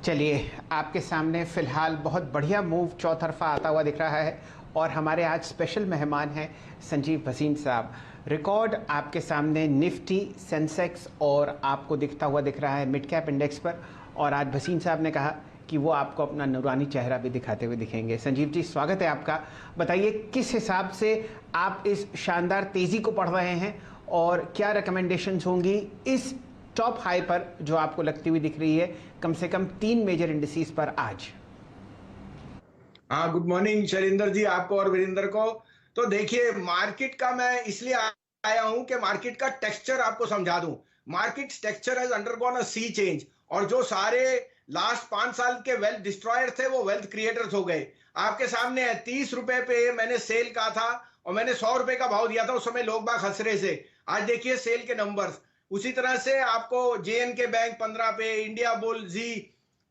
चलिए, आपके सामने फ़िलहाल बहुत बढ़िया मूव चौतरफा आता हुआ दिख रहा है और हमारे आज स्पेशल मेहमान हैं संजीव भसीन साहब। रिकॉर्ड आपके सामने निफ्टी, सेंसेक्स और आपको दिखता हुआ दिख रहा है मिड कैप इंडेक्स पर। और आज भसीन साहब ने कहा कि वो आपको अपना नूरानी चेहरा भी दिखाते हुए दिखेंगे। संजीव जी, स्वागत है आपका। बताइए किस हिसाब से आप इस शानदार तेज़ी को पढ़ रहे हैं और क्या रिकमेंडेशंस होंगी इस टॉप हाई पर जो आपको लगती हुई दिख रही है कम से कम 3 मेजर इंडिसेस पर आज। हाँ, गुड मॉर्निंग शैलेंद्र जी, आपको और वीरेंद्र को। तो देखिए, मार्केट का मैं इसलिए आया हूं कि मार्केट का टेक्सचर आपको समझा दूं। Market texture has undergone a sea change, और जो सारे लास्ट 5 साल के वेल्थ डिस्ट्रॉयर थे वो वेल्थ क्रिएटर्स हो गए। आपके सामने है, 30 रुपए पे मैंने सेल कहा था और मैंने 100 रुपए का भाव दिया था। उस समय लोग बाग हंस रहे थे। आज देखिए सेल के नंबर्स। उसी तरह से आपको JNK बैंक 15 पे, इंडिया बुल, जी।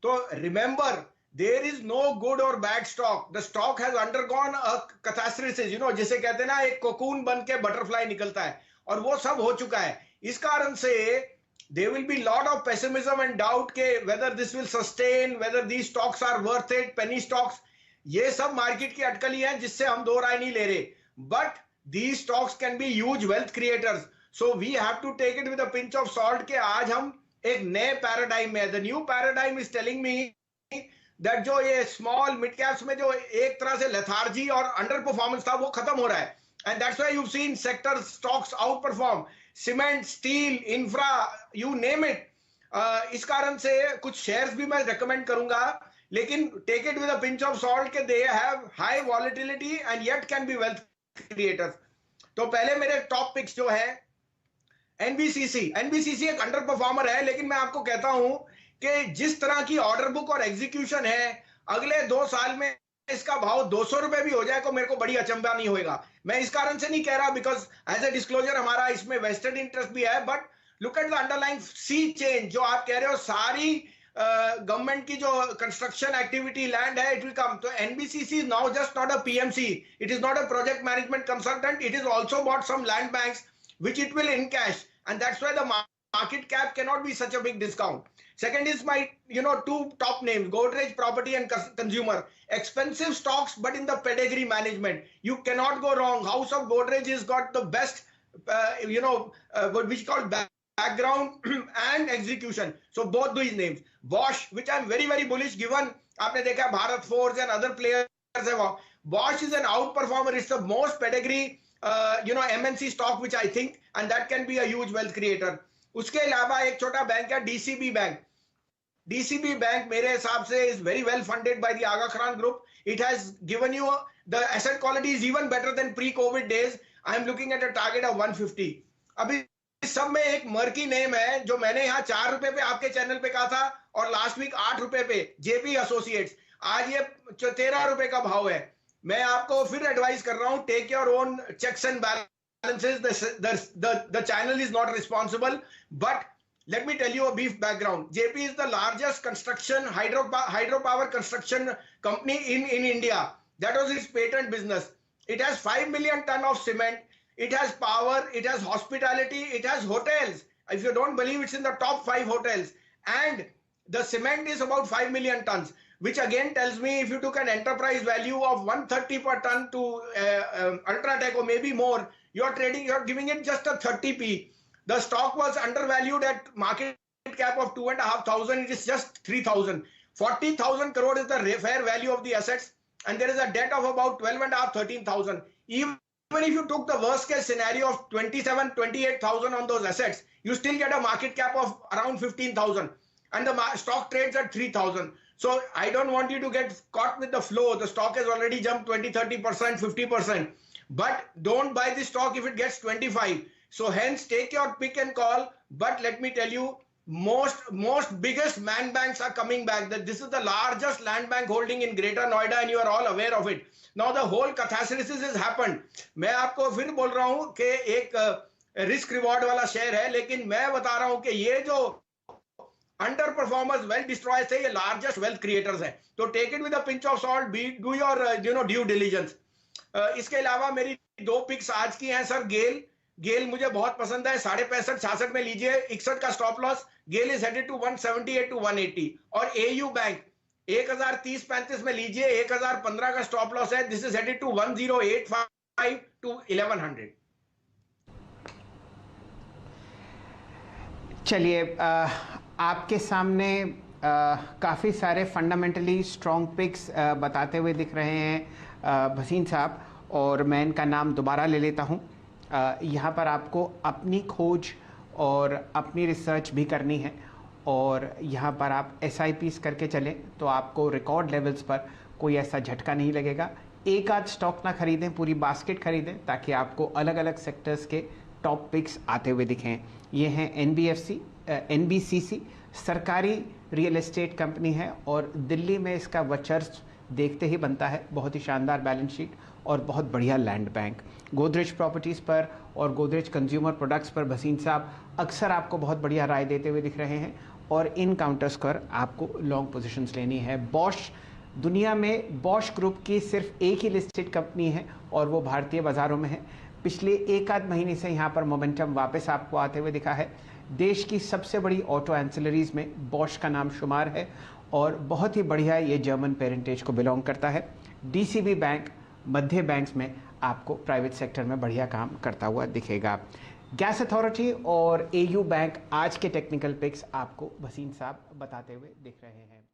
तो remember, there is no good or bad stock. The stock has undergone a catharsis, जिसे कहते हैं ना, एक कोकून बन के बटरफ्लाई निकलता है, और वो सब हो चुका है। इस कारण से there will be lot of pessimism and doubt के whether this will sustain, whether these stocks are worth it, penny stocks। ये सब मार्केट की अटकली है जिससे हम दो राय नहीं ले रहे। But these stocks can be huge wealth creators, so we have to take it with a pinch of salt के आज हम एक नए पैराडाइम में है। The new paradigm is telling me that जो ये स्मॉल मिड कैप्स में जो एक तरह से लेथार्जी और अंडर परफॉर्मेंस था वो खत्म हो रहा है। And that's why you have seen sector stocks out perform, cement, steel, infra, you name it. इस कारण से कुछ शेयर्स भी मैं रेकमेंड करूंगा, लेकिन take it with a pinch of salt के they have high volatility and yet can be wealth creators. तो पहले मेरे टॉप पिक्स जो है, एनबीसीसी एक अंडर परफॉर्मर है, लेकिन मैं आपको कहता हूं कि जिस तरह की ऑर्डर बुक और एग्जीक्यूशन है, अगले 2 साल में इसका भाव 200 रुपए भी हो जाए तो मेरे को बड़ी अचंभा नहीं होगा। मैं इस कारण से नहीं कह रहा बिकॉज एज ए डिस्क्लोजर हमारा इसमें वेस्टेड इंटरेस्ट भी है, but look at the underlying sea change जो आप कह रहे हो। सारी गवर्नमेंट की जो कंस्ट्रक्शन एक्टिविटी लैंड है, इट विल कम। तो NBCC is now just not a PMC, it is not a project management consultant, it is also bought some land banks which it will encash, and that's why the market cap cannot be such a big discount. Second is my two top names, Godrej Property and Consumer. Expensive stocks but in the pedigree management, you cannot go wrong. House of Godrej has got the best what we call background and execution. So both these names. Bosch, which I'm very very bullish given आपने देखा Bharat Forge and other players have. Bosch is an outperformer. It's the most pedigree MNC stock which I think, and that can be a huge wealth creator. उसके अलावा एक छोटा bank है DCB bank. DCB bank मेरे हिसाब से is very well funded by the Aga Khan Group. It has given you the asset quality is even better than pre-COVID days. I am looking at a target of 150. अभी सब में एक murky name है जो मैंने यहाँ 4 रुपए पे आपके चैनल पे कहा था और लास्ट वीक 8 रुपए पे, JP एसोसिएट्स। आज ये 13 रुपए का भाव है। मैं आपको फिर एडवाइस कर रहा हूं, take your own checks and balances. The channel is not responsible, but let me tell you a brief background. JP is the largest construction hydropower construction company in India. That was its patent business. It has 5 million ton of cement. It has power. It has hospitality. It has hotels. If you don't believe, it's in the top 5 hotels. And the cement is about 5 million tons, which again tells me if you took an enterprise value of 130 per ton to Ultratech or maybe more, you're giving it just a 30p. The stock was undervalued at market cap of 2,500. It is just 3,000. 40,000 crore is the fair value of the assets, and there is a debt of about 12,500, 13,000. Even if you took the worst case scenario of 27, 28,000 on those assets, you still get a market cap of around 15,000, and the stock trades at 3,000. So I don't want you to get caught with the flow. The stock has already jumped 20, 30%, 50%. But don't buy this stock if it gets 25. So hence take your pick and call. But let me tell you, most biggest land banks are coming back. That this is the largest land bank holding in Greater Noida, and you are all aware of it. Now the whole catharsis has happened. मैं आपको फिर बोल रहा हूँ कि एक risk reward वाला share है, लेकिन मैं बता रहा हूँ कि ये जो अंडर परफॉर्मर्स, वेल्थ डिस्ट्रॉयर्स है, ये लार्जेस्ट वेल्थ क्रिएटर्स हैं। तो take it with a pinch of salt, do your due diligence. इसके अलावा मेरी 2 पिक्स आज की हैं सर, गेल गेल मुझे बहुत पसंद है, 65.66 में लीजिए, 61 का stop loss. GAIL is headed to 178 to 180। और एयू बैंक 1030-35 में लीजिए, 1015 का स्टॉप लॉस है। This is headed to 1085 to 1100। चलिए, आपके सामने काफ़ी सारे फंडामेंटली स्ट्रॉन्ग पिक्स बताते हुए दिख रहे हैं भसीन साहब, और मैं इनका नाम दोबारा ले लेता हूं। यहाँ पर आपको अपनी खोज और अपनी रिसर्च भी करनी है, और यहाँ पर आप SIPs करके चलें तो आपको रिकॉर्ड लेवल्स पर कोई ऐसा झटका नहीं लगेगा। एक आध स्टॉक ना खरीदें, पूरी बास्केट खरीदें, ताकि आपको अलग अलग सेक्टर्स के टॉप पिक्स आते हुए दिखें। ये हैं NBCC, सरकारी रियल एस्टेट कंपनी है, और दिल्ली में इसका वर्चस्व देखते ही बनता है। बहुत ही शानदार बैलेंस शीट और बहुत बढ़िया लैंड बैंक। गोदरेज प्रॉपर्टीज़ पर और गोदरेज कंज्यूमर प्रोडक्ट्स पर भसीन साहब अक्सर आपको बहुत बढ़िया राय देते हुए दिख रहे हैं, और इन काउंटर्स पर आपको लॉन्ग पोजीशंस लेनी है। बॉश, दुनिया में बॉश ग्रुप की सिर्फ एक ही लिस्टेड कंपनी है, और वो भारतीय बाज़ारों में है। पिछले एक आध महीने से यहाँ पर मोमेंटम वापस आपको आते हुए दिखा है। देश की सबसे बड़ी ऑटो एंसिलरीज में बॉश का नाम शुमार है, और बहुत ही बढ़िया ये जर्मन पेरेंटेज को बिलोंग करता है। DCB बैंक मध्य बैंक्स में आपको प्राइवेट सेक्टर में बढ़िया काम करता हुआ दिखेगा। गैस अथॉरिटी और AU बैंक आज के टेक्निकल पिक्स आपको भसीन साहब बताते हुए दिख रहे हैं।